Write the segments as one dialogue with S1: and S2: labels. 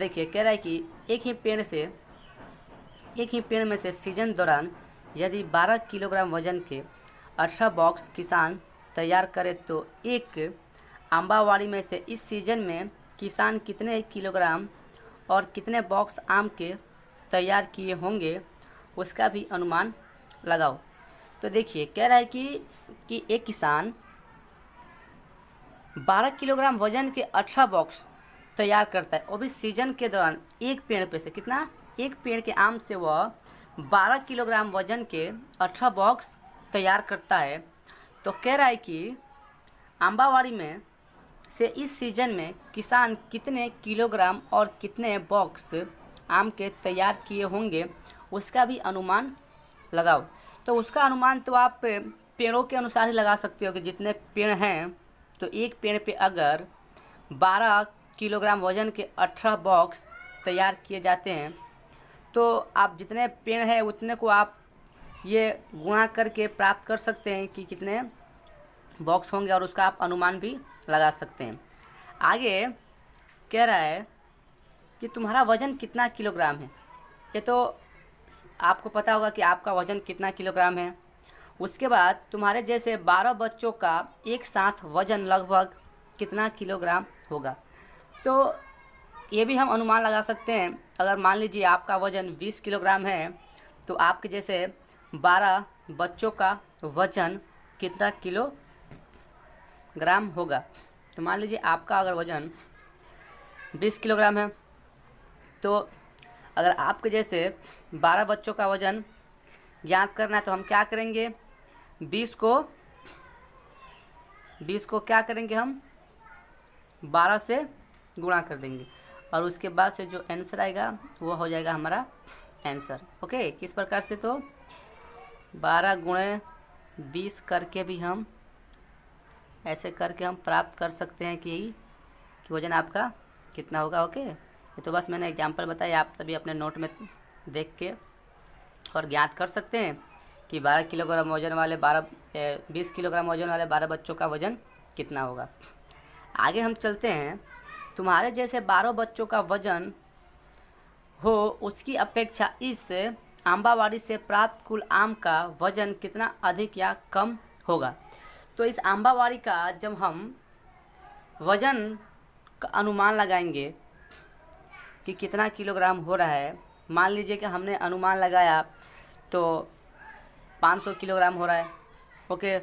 S1: देखिए कह रहा है कि एक ही पेड़ में से सीजन दौरान यदि 12 किलोग्राम वजन के 18 बॉक्स किसान तैयार करे तो एक आंबावाड़ी में से इस सीजन में किसान कितने किलोग्राम और कितने बॉक्स आम के तैयार किए होंगे उसका भी अनुमान लगाओ। तो देखिए कह रहा है कि एक किसान 12 किलोग्राम वजन के 18 बॉक्स तैयार करता है और भी सीजन के दौरान एक पेड़ पे से कितना, एक पेड़ के आम से वह 12 किलोग्राम वजन के 18 बॉक्स तैयार करता है। तो कह रहा है कि आंबावाड़ी में से इस सीजन में किसान कितने किलोग्राम और कितने बॉक्स आम के तैयार किए होंगे उसका भी अनुमान लगाओ। तो उसका अनुमान तो आप पेड़ों के अनुसार ही लगा सकते हो कि जितने पेड़ हैं तो एक पेड़ पे अगर 12 किलोग्राम वजन के 18 बॉक्स तैयार किए जाते हैं तो आप जितने पेड़ हैं उतने को आप ये गुणा करके प्राप्त कर सकते हैं कि कितने बॉक्स होंगे और उसका आप अनुमान भी लगा सकते हैं। आगे कह रहा है कि तुम्हारा वज़न कितना किलोग्राम है। ये तो आपको पता होगा कि आपका वज़न कितना किलोग्राम है। उसके बाद तुम्हारे जैसे 12 बच्चों का एक साथ वज़न लगभग कितना किलोग्राम होगा। तो ये भी हम अनुमान लगा सकते हैं। अगर मान लीजिए आपका वज़न 20 किलोग्राम है तो आपके जैसे 12 बच्चों का वज़न कितना किलोग्राम होगा। तो मान लीजिए आपका अगर वज़न 20 किलोग्राम है तो अगर आपके जैसे 12 बच्चों का वज़न ज्ञात करना है तो हम क्या करेंगे, 20 को क्या करेंगे, हम 12 से गुणा कर देंगे और उसके बाद से जो आंसर आएगा वो हो जाएगा हमारा आंसर। ओके, किस प्रकार से, तो 12 गुणे 20 करके भी हम ऐसे करके हम प्राप्त कर सकते हैं कि वज़न आपका कितना होगा। ओके, ये तो बस मैंने एग्जांपल बताया, आप सभी अपने नोट में देख के और ज्ञात कर सकते हैं कि 20 किलोग्राम वजन वाले 12 बच्चों का वज़न कितना होगा। आगे हम चलते हैं। तुम्हारे जैसे 12 बच्चों का वज़न हो उसकी अपेक्षा इस आंबावाड़ी से प्राप्त कुल आम का वज़न कितना अधिक या कम होगा। तो इस आंबावाड़ी का जब हम वज़न का अनुमान लगाएंगे कि कितना किलोग्राम हो रहा है, मान लीजिए कि हमने अनुमान लगाया तो 500 किलोग्राम हो रहा है। ओके,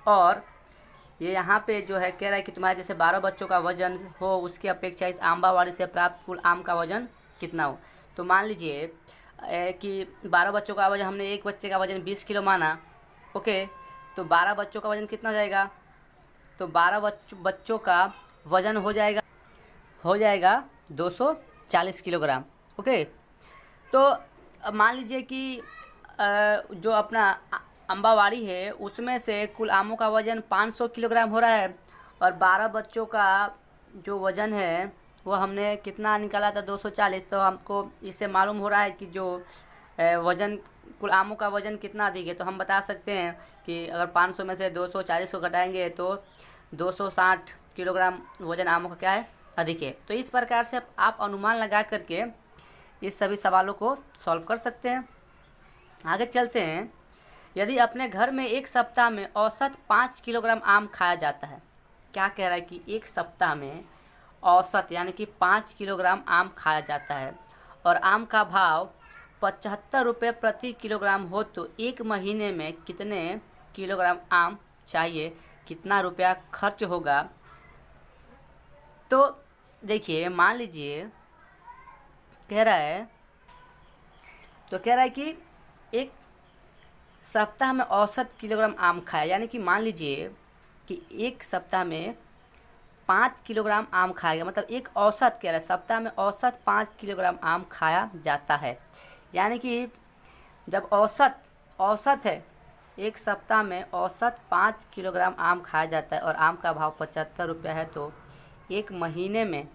S1: और ये यहाँ पे जो है कह रहा है कि तुम्हारे जैसे 12 बच्चों का वज़न हो उसकी अपेक्षा इस आंबावाड़ी से प्राप्त कुल आम का वज़न कितना हो। तो मान लीजिए कि 12 बच्चों का वज़न, हमने एक बच्चे का वज़न 20 किलो माना। ओके, तो 12 बच्चों का वज़न कितना जाएगा, तो 12 बच्चों का वज़न हो जाएगा 240 किलोग्राम। ओके, तो अब मान लीजिए कि जो अपना आंबावाड़ी है उसमें से कुल आमों का वज़न 500 किलोग्राम हो रहा है और 12 बच्चों का जो वज़न है वो हमने कितना निकाला था, 240। तो हमको इससे मालूम हो रहा है कि जो वज़न कुल आमों का वज़न कितना अधिक है। तो हम बता सकते हैं कि अगर 500 में से 240 को घटाएंगे तो 260 किलोग्राम वज़न आमों का क्या है, अधिक है। तो इस प्रकार से आप अनुमान लगा करके इस सभी सवालों को सॉल्व कर सकते हैं। आगे चलते हैं। यदि अपने घर में एक सप्ताह में औसत 5 किलोग्राम आम खाया जाता है, क्या कह रहा है कि एक सप्ताह में औसत यानी कि 5 किलोग्राम आम खाया जाता है और आम का भाव 75 रुपये प्रति किलोग्राम हो तो एक महीने में कितने किलोग्राम आम चाहिए, कितना रुपया खर्च होगा। तो देखिए मान लीजिए कह रहा है कि एक सप्ताह में औसत किलोग्राम आम खाया, यानी कि मान लीजिए कि एक सप्ताह में 5 किलोग्राम आम खाएगा, मतलब एक औसत कह रहा है, सप्ताह में औसत 5 किलोग्राम आम खाया जाता है। यानी कि जब औसत है, एक सप्ताह में औसत 5 किलोग्राम आम खाया जाता है और आम का भाव 75 रुपया है तो एक महीने में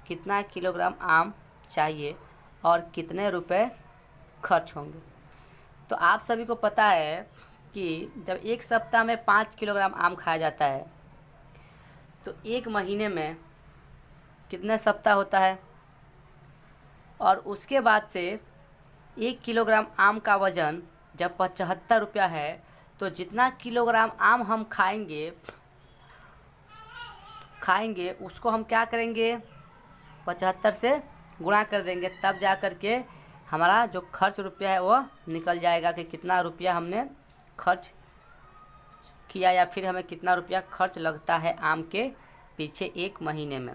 S1: कितना किलोग्राम आम चाहिए और कितने रुपए खर्च होंगे। तो आप सभी को पता है कि जब एक सप्ताह में 5 किलोग्राम आम खाया जाता है तो एक महीने में कितने सप्ताह होता है। और उसके बाद से 1 किलोग्राम आम का वज़न जब 75 रुपया है, तो जितना किलोग्राम आम हम खाएंगे उसको हम क्या करेंगे, 75 से गुणा कर देंगे, तब जा कर के हमारा जो खर्च रुपया है वो निकल जाएगा कि कितना रुपया हमने खर्च किया, या फिर हमें कितना रुपया खर्च लगता है आम के पीछे 1 महीने में।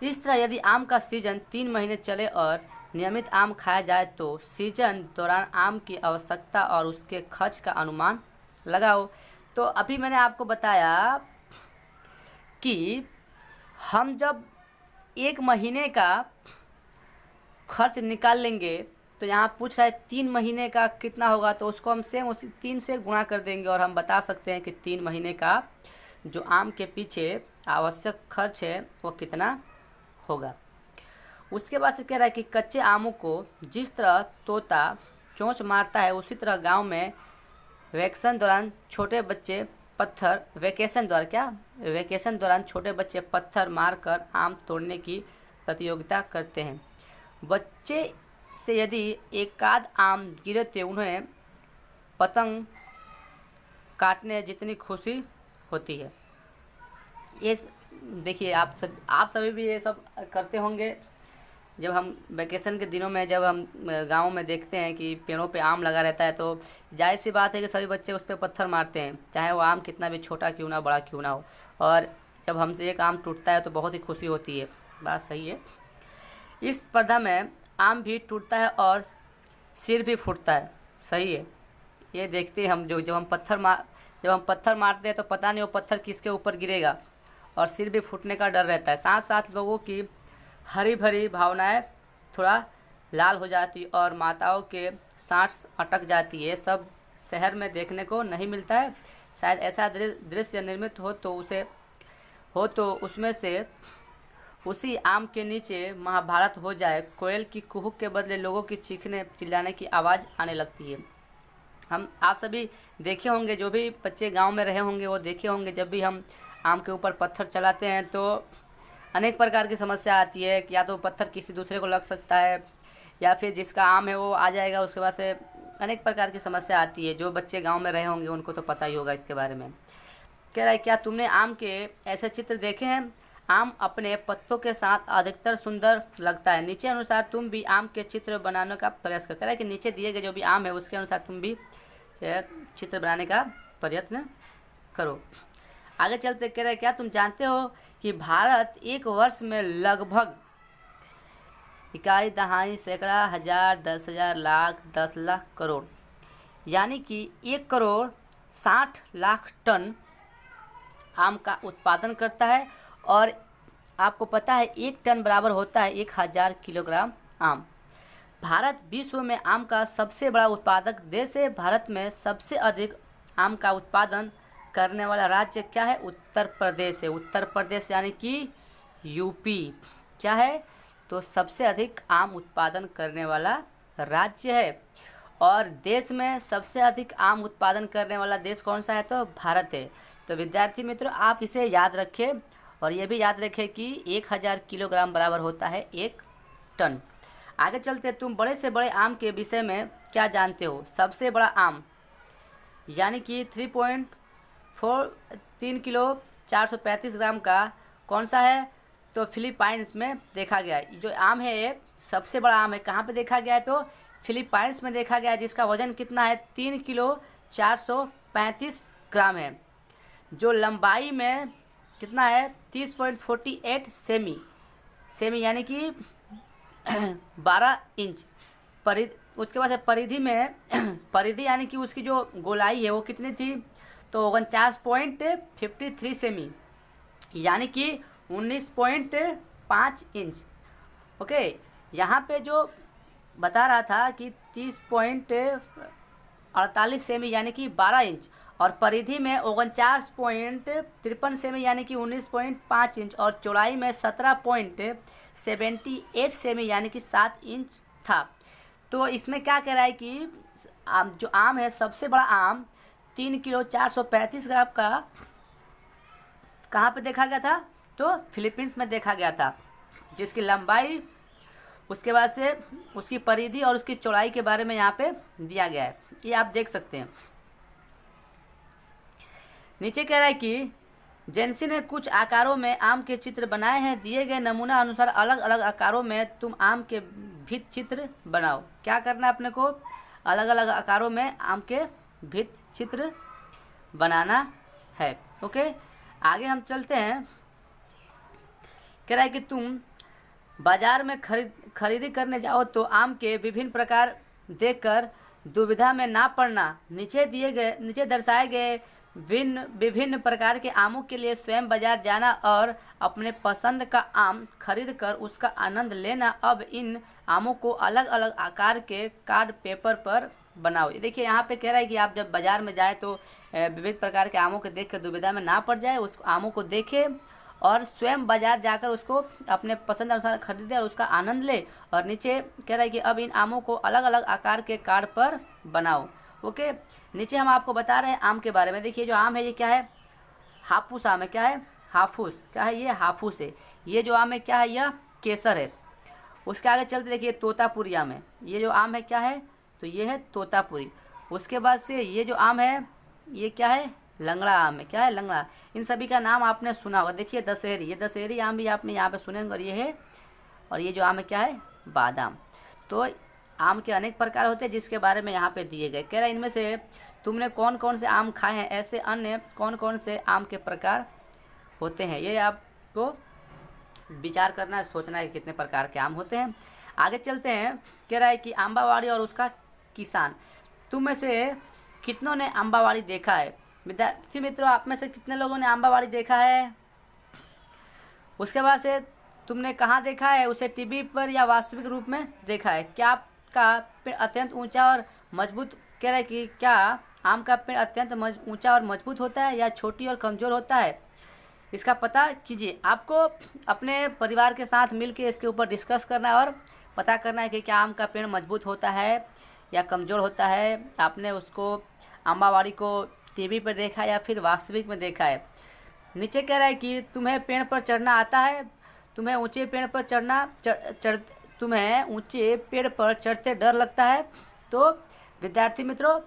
S1: इस तरह यदि आम का सीजन 3 महीने चले और नियमित आम खाया जाए तो सीजन दौरान आम की आवश्यकता और उसके खर्च का अनुमान लगाओ। तो अभी मैंने आपको बताया कि हम जब 1 महीने का खर्च निकाल लेंगे तो यहाँ पूछ रहा है 3 महीने का कितना होगा, तो उसको हम सेम उसी 3 से गुणा कर देंगे और हम बता सकते हैं कि 3 महीने का जो आम के पीछे आवश्यक खर्च है वो कितना होगा। उसके बाद से कह रहा है कि कच्चे आमों को जिस तरह तोता चोंच मारता है उसी तरह गांव में वैकेशन दौरान छोटे बच्चे पत्थर मारकर आम तोड़ने की प्रतियोगिता करते हैं। बच्चे से यदि एकाध आम गिरे तो उन्हें पतंग काटने जितनी खुशी होती है। ये देखिए, आप सभी भी ये सब करते होंगे। जब हम वैकेशन के दिनों में जब हम गाँव में देखते हैं कि पेड़ों पे आम लगा रहता है, तो जाहिर सी बात है कि सभी बच्चे उस पर पत्थर मारते हैं, चाहे वो आम कितना भी छोटा क्यों ना, बड़ा क्यों ना हो। और जब हमसे एक आम टूटता है तो बहुत ही खुशी होती है। बात सही है। इस स्पर्धा में आम भी टूटता है और सिर भी फूटता है। सही है। ये देखते हैं हम, जब हम पत्थर मारते हैं तो पता नहीं वो पत्थर किसके ऊपर गिरेगा, और सिर भी फूटने का डर रहता है। साथ साथ लोगों की हरी भरी भावनाएं थोड़ा लाल हो जाती और माताओं के सांस अटक जाती है। सब शहर में देखने को नहीं मिलता है। शायद ऐसा दृश्य निर्मित हो तो उसमें से उसी आम के नीचे महाभारत हो जाए। कोयल की कुहुक के बदले लोगों की चीखने चिल्लाने की आवाज़ आने लगती है। आप सभी देखे होंगे, जो भी बच्चे गांव में रहे होंगे वो देखे होंगे, जब भी हम आम के ऊपर पत्थर चलाते हैं तो अनेक प्रकार की समस्या आती है कि या तो पत्थर किसी दूसरे को लग सकता है, या फिर जिसका आम है वो आ जाएगा, उसके बाद से अनेक प्रकार की समस्या आती है। जो बच्चे गांव में रहे होंगे उनको तो पता ही होगा इसके बारे में। कह रहा है, क्या तुमने आम के ऐसे चित्र देखे हैं? आम अपने पत्तों के साथ अधिकतर सुंदर लगता है। नीचे अनुसार तुम भी आम के चित्र बनाने का प्रयास करो। कह रहा है कि नीचे दिए गए जो भी आम है उसके अनुसार तुम भी चित्र बनाने का प्रयत्न करो। आगे चलते कह रहे हैं, क्या तुम जानते हो कि भारत एक वर्ष में लगभग इकाई, दहाई, सैकड़ा, हजार, 10,000, लाख, 10 लाख, करोड़, यानी कि 1,60,00,000 टन आम का उत्पादन करता है। और आपको पता है 1 टन बराबर होता है 1,000 किलोग्राम आम। भारत विश्व में आम का सबसे बड़ा उत्पादक देश है। भारत में सबसे अधिक आम का उत्पादन करने वाला राज्य क्या है? उत्तर प्रदेश है। उत्तर प्रदेश यानी कि यूपी क्या है? तो सबसे अधिक आम उत्पादन करने वाला राज्य है। और देश में सबसे अधिक आम उत्पादन करने वाला देश कौन सा है? तो भारत है। तो विद्यार्थी मित्रों, आप इसे याद रखें और ये भी याद रखें कि 1,000 किलोग्राम बराबर होता है 1 टन। आगे चलते, तुम बड़े से बड़े आम के विषय में क्या जानते हो? सबसे बड़ा आम यानी कि 3 किलो 435 ग्राम का कौन सा है? तो फिलीपाइंस में देखा गया है। जो आम है ये सबसे बड़ा आम है। कहाँ पे देखा गया है? तो फिलीपाइंस में देखा गया है, जिसका वजन कितना है? 3 किलो 435 ग्राम है। जो लंबाई में कितना है? 30.48 सेमी यानी कि 12 इंच। उसके बाद परिधि यानी कि उसकी जो गोलाई है वो कितनी थी? तो 49.53 सेमी यानी कि 19.5 इंच। ओके, यहाँ पे जो बता रहा था कि 30.48 सेमी यानी कि 12 इंच, और परिधि में 49.53 सेमी यानी कि 19.5 इंच, और चौड़ाई में 17.78 सेमी यानी कि 7 इंच था। तो इसमें क्या कह रहा है कि जो आम है, सबसे बड़ा आम 3 किलो 435 ग्राम का कहाँ पे देखा गया था? तो फिलीपींस में देखा गया था, जिसकी लंबाई, उसके बाद से उसकी परिधि और उसकी चौड़ाई के बारे में यहाँ पे दिया गया है, ये आप देख सकते हैं। नीचे कह रहा है कि जेंसी ने कुछ आकारों में आम के चित्र बनाए हैं, दिए गए नमूना अनुसार अलग अलग आकारों में तुम आम के भित्ति चित्र बनाओ। क्या करना है अपने को, अलग अलग आकारों में आम के भित्ति चित्र बनाना है। ओके, आगे हम चलते हैं। कह रहा है कि तुम बाजार में खरीदी करने जाओ तो आम के विभिन्न प्रकार देखकर दुविधा में ना पड़ना। नीचे दर्शाए गए विभिन्न प्रकार के आमों के लिए स्वयं बाजार जाना और अपने पसंद का आम खरीद कर उसका आनंद लेना। अब इन आमों को अलग अलग आकार के कार्ड पेपर पर बनाओ। ये देखिए यहाँ पे कह रहा है कि आप जब बाजार में जाए तो विविध प्रकार के आमों को देख कर दुविधा में ना पड़ जाए, उस आमों को देखे और स्वयं बाजार जाकर उसको अपने पसंद अनुसार खरीदे और उसका आनंद ले। और नीचे कह रहा है कि अब इन आमों को अलग अलग आकार के कार्ड पर बनाओ। ओके, नीचे हम आपको बता रहे हैं आम के बारे में। देखिए जो आम है ये क्या है, हाफूस आम है। क्या है, हाफूस। क्या है ये, हाफूस है। ये जो आम है क्या है, यह केसर है। उसके आगे चलते देखिए तोतापुरी आम है। ये जो आम है क्या है, तो ये है तोतापुरी। उसके बाद से ये जो आम है ये क्या है, लंगड़ा आम है। क्या है, लंगड़ा। इन सभी का नाम आपने सुना होगा। देखिए दशहरी, ये दशहरी आम भी आपने यहाँ पे सुनेंगे। और ये है, और ये जो आम है क्या है, बादाम। तो आम के अनेक प्रकार होते हैं जिसके बारे में यहाँ पे दिए गए। कह रहा है इनमें से तुमने कौन कौन से आम खाए हैं, ऐसे अन्य कौन कौन से आम के प्रकार होते हैं, ये आपको विचार करना है, सोचना है कितने प्रकार के आम होते हैं। आगे चलते हैं। कह रहा है कि आंबावाड़ी और उसका किसान। तुम में से कितनों ने आंबावाड़ी देखा है। विद्यार्थी मित्रों, आप में से कितने लोगों ने आंबावाड़ी देखा है। उसके बाद से तुमने कहाँ देखा है उसे, टीवी पर या वास्तविक रूप में देखा है। क्या आपका पेड़ अत्यंत ऊंचा और मजबूत, कह रहा है कि क्या आम का पेड़ अत्यंत ऊंचा और मजबूत होता है या छोटी और कमज़ोर होता है, इसका पता कीजिए। आपको अपने परिवार के साथ मिलकर इसके ऊपर डिस्कस करना है और पता करना है कि क्या आम का पेड़ मजबूत होता है या कमज़ोर होता है। आपने उसको आंबावाड़ी को टीवी पर देखा या फिर वास्तविक में देखा है। नीचे कह रहा है कि तुम्हें पेड़ पर चढ़ना आता है। तुम्हें ऊंचे पेड़ पर तुम्हें ऊंचे पेड़ पर चढ़ते डर लगता है। तो विद्यार्थी मित्रों,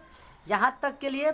S1: यहाँ तक के लिए